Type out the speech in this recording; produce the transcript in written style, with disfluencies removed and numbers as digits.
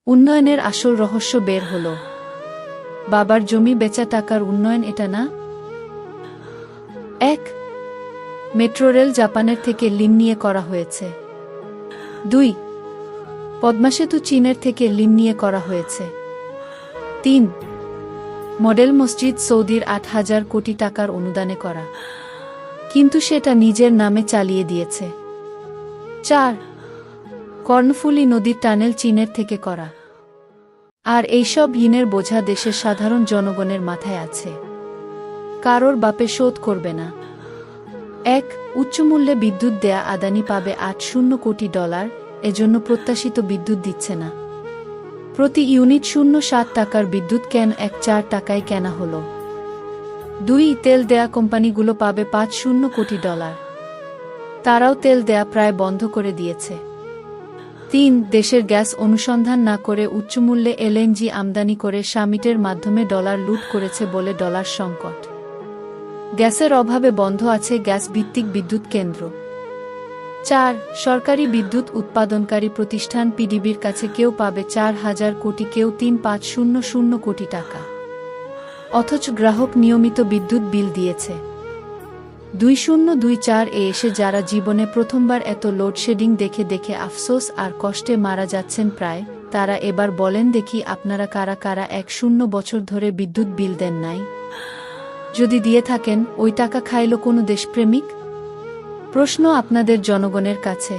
উন্নয়নের আসল রহস্য বের হল। বাবার জমি বেচা টাকার উন্নয়ন এটা না। ১. মেট্রো রেল জাপানের থেকে ঋণ নিয়ে করা হয়েছে। ২. পদ্মাসেতু চীনের থেকে ঋণ নিয়ে করা হয়েছে। ৩. মডেল মসজিদ সৌদির ৮,০০০ কোটি টাকার অনুদানে করা, কিন্তু সেটা নিজের নামে চালিয়ে দিয়েছে। ৪. কর্ণফুলী নদীর টানেল চীনের থেকে করা। আর এইসব ঋণের বোঝা দেশের সাধারণ জনগণের মাথায় আছে। কারোর বাপে শোধ করবে না। ১. উচ্চমূল্যে বিদ্যুৎ দেয়া আদানি পাবে $৮০ কোটি, এজন্য প্রত্যাশিত বিদ্যুৎ দিচ্ছে না। প্রতি ইউনিট ০.৭ টাকার বিদ্যুৎ কেন ১.৪ টাকায় কেনা হলো। ২. তেল দেয়া কোম্পানিগুলো পাবে $৫০ কোটি, তারাও তেল দেয়া প্রায় বন্ধ করে দিয়েছে। ৩. দেশের গ্যাস অনুসন্ধান না করে উচ্চমূল্যে এলএনজি আমদানি করে সামিটের মাধ্যমে ডলার লুট করেছে বলে ডলার সংকট। গ্যাসের অভাবে বন্ধ আছে গ্যাস ভিত্তিক বিদ্যুৎ কেন্দ্র। ৪. সরকারি বিদ্যুৎ উৎপাদনকারী প্রতিষ্ঠান পিডিবির কাছে কেউ পাবে ৪,০০০ কোটি, কেউ ৩,৫০০ কোটি টাকা, অথচ গ্রাহক নিয়মিত বিদ্যুৎ বিল দিয়েছে। ২০২৪ এ এসে যারা জীবনে প্রথমবার এত লোডশেডিং দেখে দেখে আফসোস আর কষ্টে মারা যাচ্ছেন প্রায়, তারা এবার বলেন দেখি আপনারা কারা কারা ১০ বছর ধরে বিদ্যুৎ বিল দেন নাই? যদি দিয়ে থাকেন, ওই টাকা খাইল কোনো দেশপ্রেমিক? প্রশ্ন আপনাদের জনগণের কাছে।